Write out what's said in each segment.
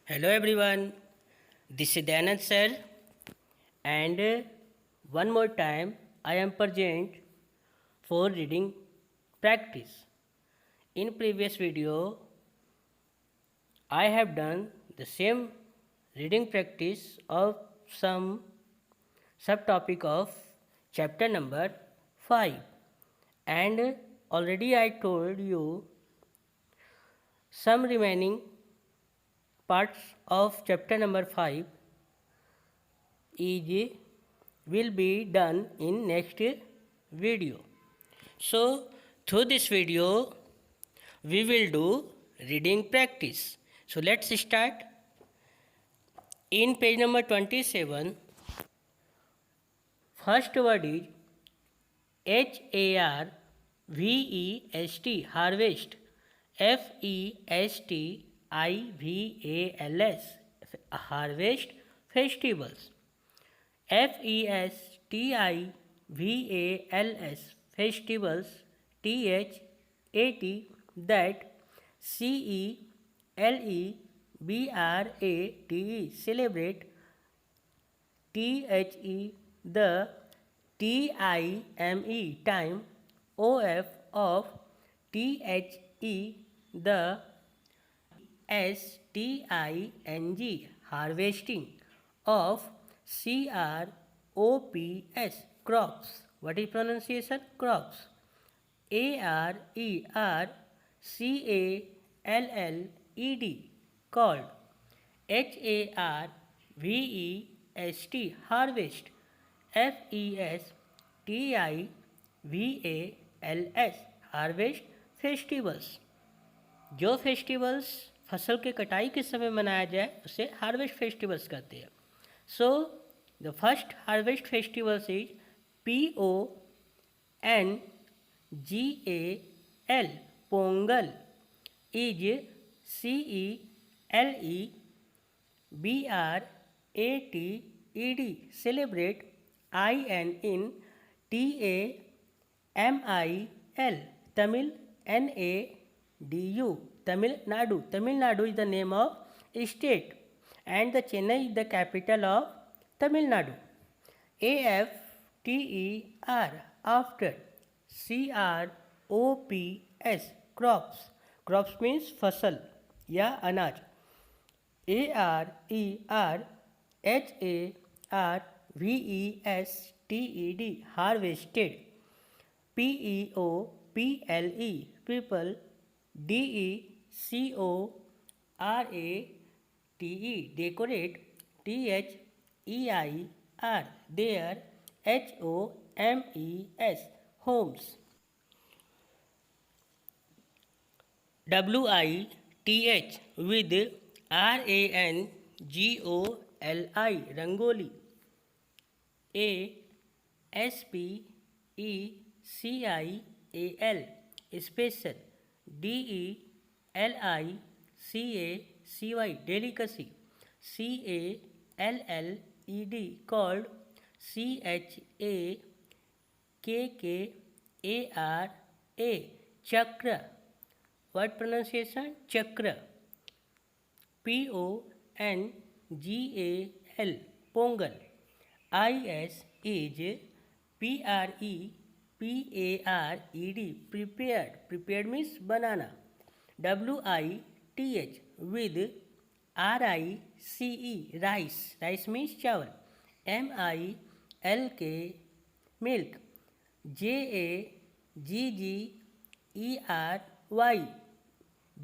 Hello everyone, this is Dayanand sir, and one more time I am present for reading practice. In previous video I have done the same reading practice of some subtopic of chapter number 5, and already I told you some remaining parts of chapter number 5 is will be done in next video. So through this video we will do reading practice. So let's start. In page number 27, first word is HARVEST, harvest. FESTIVALS, harvest, festivals. FESTIVALS, festivals. THAT, that. CELEBRATE, celebrate. THE, the. TIME, time. OF, of. THE, the. STING, harvesting. Of. CROPS, crops. What is pronunciation? Crops. ARERCALLED, called. HARVEST, harvest. FESTIVALS, harvest, festivals. जो festivals फसल के कटाई के समय मनाया जाए उसे harvest festivals कहते हैं. So the first harvest festivals is PONGAL, Pongal. Is CELEBRATED, celebrate. IN TAMIL, Tamil. NADU, Tamil Nadu. Tamil Nadu is the name of state and the Chennai is the capital of Tamil Nadu. AFTER, after. CROPS, crops. Crops means फसल या अनाज. ARERHARVESTED, harvested. PEOPLE, people. DECORATE, decorate. THEIR, there. HOMES, homes. WITH, with. RANGOLI, rangoli. ASPECIAL, special. DELICACY, delicacy. CALLED, called. CHAKKARA, chakra. What pronunciation? Chakra. PONGAL, pongal. IS is PREPARED, prepared. Prepared means banana. WITH, with. RICE, rice. Rice means chawal. MILK, milk. JAGGERY,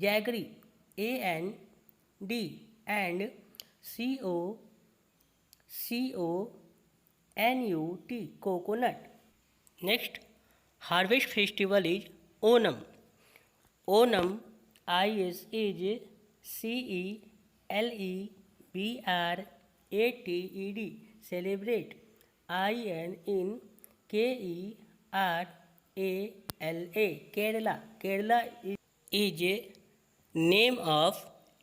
jaggery. AND, and. COCONUT, coconut. Next harvest festival is Onam. Onam, is CELEBRATED, celebrate. INKERALA, Kerala. Kerala is a name of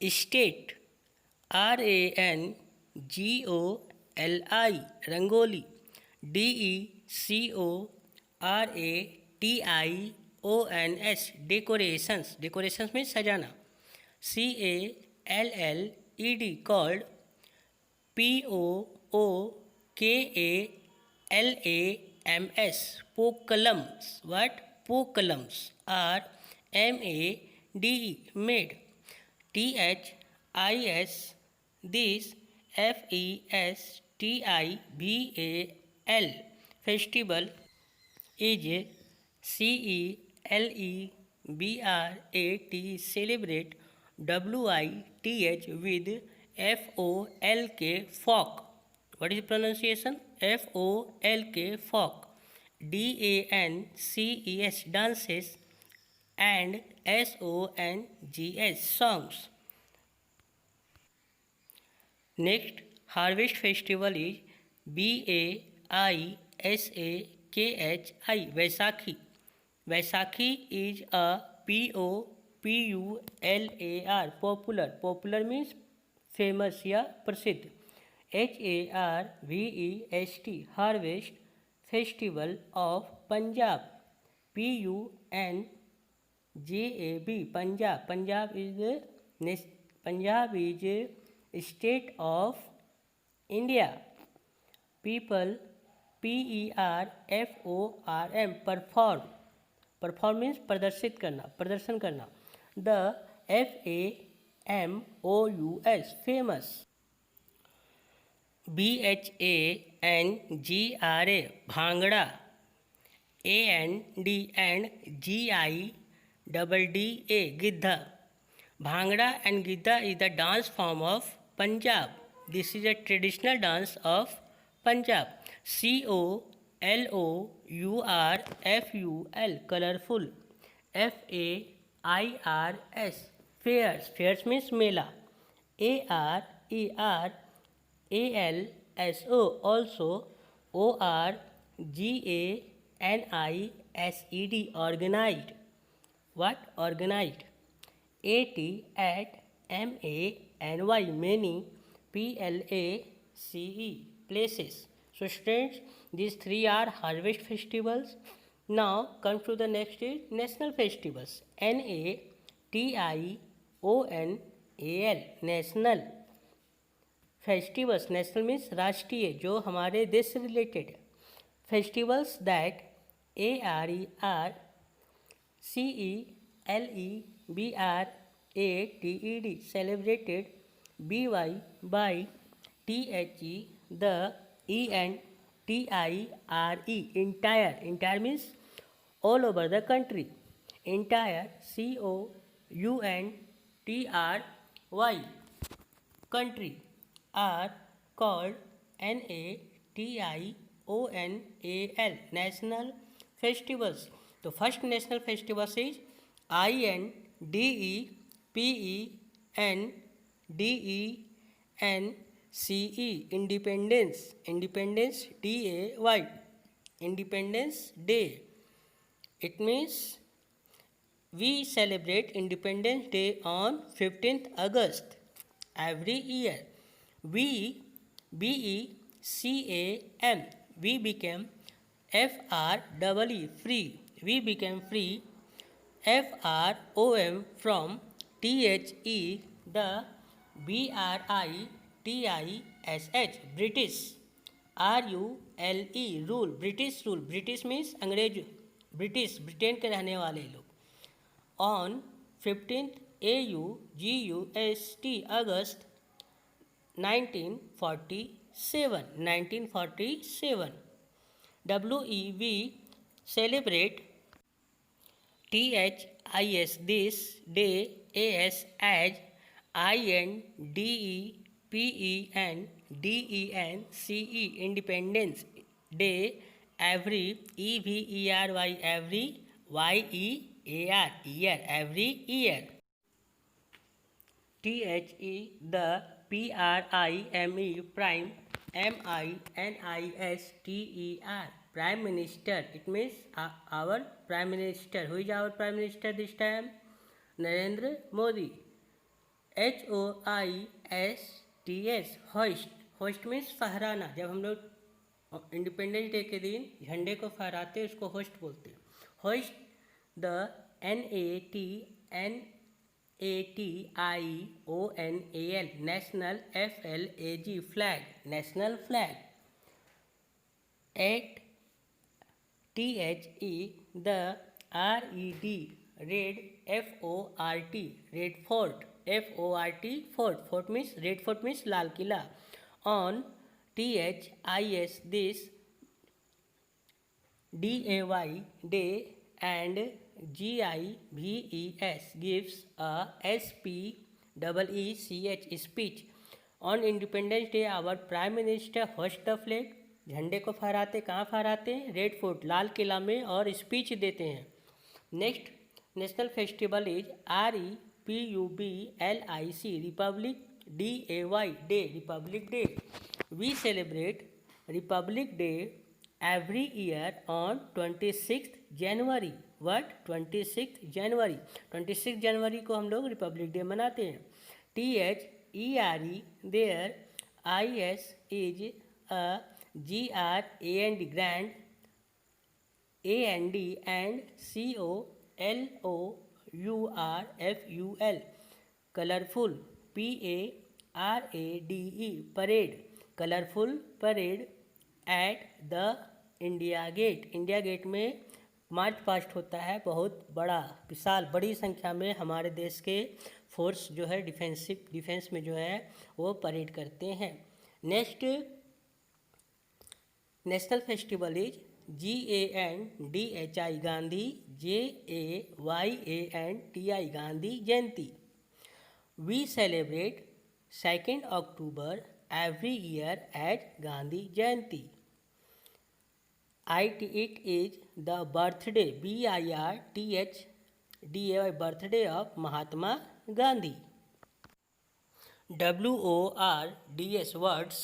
state. RANGOLI, rangoli. DECORATIONS, decorations. Decorations means sajana. CALLED, ed called Pookals, Pokalams. What? Pokalams are made, made. THIS, this festival, festival is celebrate, celebrate, WITH with FOLK, folk. What is the pronunciation? FOLK, folk. DANCES, dances, and SONGS, songs. Next, harvest festival is BAISAKHI, Vaisakhi. Vaisakhi is a POPULAR, popular. Popular means famous या प्रसिद्ध. HARVEST, harvest festival of Punjab. PUNJAB, Punjab. Punjab is a state of India. People, PERFORM, perform. Perform means प्रदर्शित करना, प्रदर्शन करना. The FAMOUS, famous. BHANGRA, bhangra. AND and GIDDA, Giddha. Bhangra and Gidda is the dance form of Punjab. This is a traditional dance of Punjab. COLOURFUL, colorful. FAIRS, fairs. Fairs means mela. ARERALSO, also. ORGANISED, organized. What? Organized. ATMANY, many. PLACE, places. So students, these three are harvest festivals. Now come to the next is national festivals. NATIONAL, national festivals. National means राष्ट्रीय, जो हमारे देश से related. Festivals that ARECELEBRATED, celebrated. BY THE, the ENTIRE, entire. Entire means all over the country. Entire, COUNTRY, country, are called NATIONAL, national festivals. The first national festival is INDEPENDENCE, independence. Independence, DAY, Independence Day. It means we celebrate Independence Day on 15th August every year. BECAM, we became. FREE, free, we became free. FROM, from. THE, the. BRITISH, British. RULE, rule, British rule. British means अंग्रेज, British, Britain के रहने वाले लोग. On 15th AUGUST, August 1947. WEV, celebrate. THIS, this day. AS, as. INDEPENDENCE, Independence Day. Every, EVERY, every. YEAR, year, every year. THE, the. PRIME, prime. MINISTER, prime minister. It means our prime minister. Who is our prime minister this time? Narendra Modi. HOISTS, hoist. Host means फहराना. जब हम लोग independence day के दिन झंडे को फहराते उसको host बोलते हैं. Host, the NATNESS, ATIONAL national, FLAG flag national flag. At THE the RED red, FORT red fort, FORT fort means red fort means Lal Qila. On THIS this DAY day and GIVES gives a SPEECH speech. On Independence Day our Prime Minister hoist the flag. झंडे को फहराते, कहाँ फहराते हैं? Red fort Lal Qila में, और speech देते हैं. Next national festival is REPUBLIC Republic, DAY Day Republic Day. We celebrate Republic Day every year on 26th January. What? 26th January. 26 जनवरी को हम लोग रिपब्लिक डे मनाते हैं. THERE there, IS is a GRAND grand, AND and COLOURFUL colorful, PARADE parade, colorful parade at the India Gate. India Gate में march past होता है, बहुत बड़ा विशाल बड़ी संख्या में हमारे देश के फोर्स जो है डिफेंस में जो है वो परेड करते हैं. Next national festival is GANDHI Gandhi, JAYANTI Gandhi Jayanti. We celebrate 2nd October every year as Gandhi Jayanti. It is the birthday, BIRTHDAY birthday of Mahatma Gandhi. WORDS words,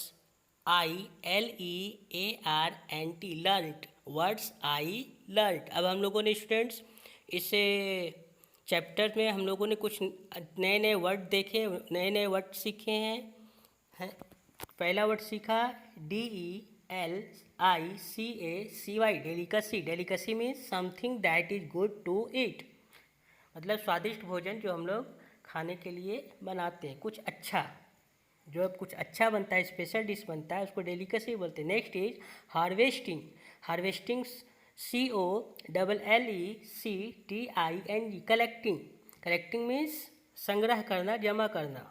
ILEARNT learnt, words I learnt. अब हम लोगों ने स्टूडेंट्स इस चैप्टर में हम लोगों ने कुछ नए नए वर्ड देखे, नए नए वर्ड सीखे हैं. पहला वर्ड सीखा DELICACY delicacy. Delicacy means something that is good to eat, मतलब स्वादिष्ट भोजन जो हम लोग खाने के लिए बनाते हैं. कुछ अच्छा, जो कुछ अच्छा बनता है, स्पेशल डिश बनता है, उसको डेलिकेसी बोलते हैं. Next is harvesting. Harvesting COLLECTING. Collecting. Collecting means संग्रह करना, जमा करना.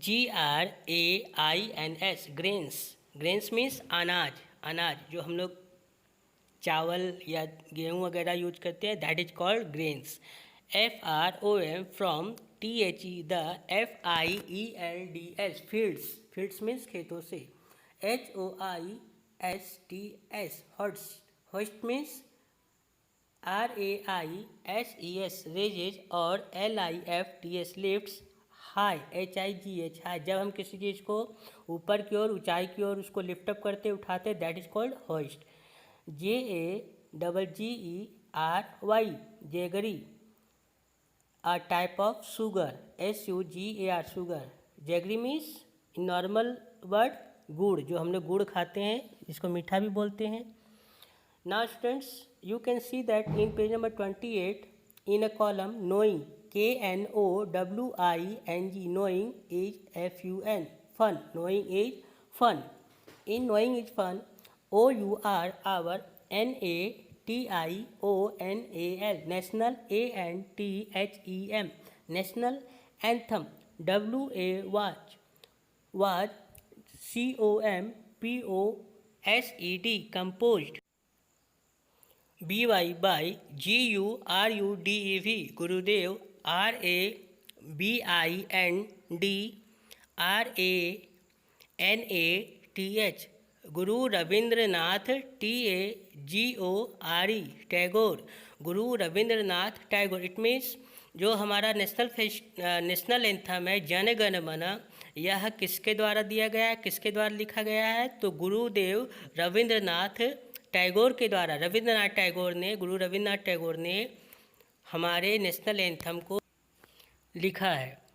GRAINS grains. ग्रेन्स मीन्स अनाज. अनाज जो हम लोग चावल या गेहूँ वगैरह यूज करते हैं, that is called grains. FROM from THE the FIELDS fields. Fields means खेतों से. HOISTS hurts. Hoist means RAISES raises, और LIFTS lifts. High, HIGH high. जब हम किसी चीज़ को ऊपर की ओर, ऊंचाई की ओर उसको लिफ्टअप करते उठाते, that is called host. JAGGERY jaggery. A type of sugar, SUGAR sugar. Jaggery means normal word गुड़, जो हम लोग गुड़ खाते हैं, जिसको मीठा भी बोलते हैं. Now students you can see that in page number 28 in a column knowing, KNOWING, knowing is FUN, fun. Knowing is fun. In knowing is fun, OUR our, NATIONAL national, ANTHEM national anthem. WA was COMPOSED composed. BY by GURUDEV Gurudev. RABIND Guru Rabindranath. TAGORE Tagore. Guru Rabindranath Tagore. It means जो हमारा national anthem है जन गण मन, यह किसके द्वारा दिया गया है, किसके द्वारा लिखा गया है? तो गुरुदेव रविंद्रनाथ टैगोर के द्वारा. रविंद्रनाथ टैगोर ने, गुरु रविंद्रनाथ टैगोर ने हमारे नेशनल एंथम को लिखा है.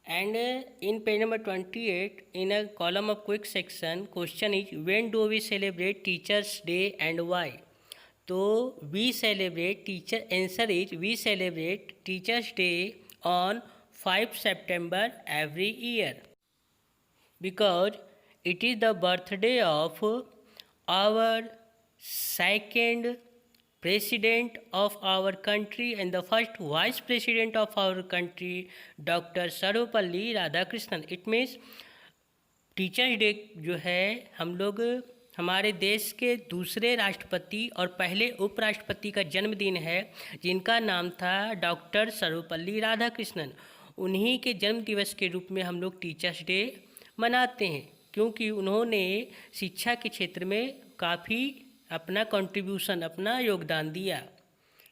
And in page number 28 in a column of quick section, question is when do we celebrate teachers day and why? तो we celebrate teacher answer is we celebrate teachers day on 5 September every year because it is the birthday of our second president of our country and the first vice president of our country, Dr. Sarvepalli Radhakrishnan. It means teachers day जो है हम लोग हमारे देश के दूसरे राष्ट्रपति और पहले उपराष्ट्रपति का जन्मदिन है, जिनका नाम था डॉक्टर सर्वपल्ली राधाकृष्णन। उन्हीं के जन्म दिवस के रूप में हम लोग टीचर्स डे मनाते हैं, क्योंकि उन्होंने शिक्षा के क्षेत्र में काफ़ी अपना कंट्रीब्यूशन, अपना योगदान दिया।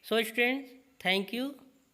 So students, thank you.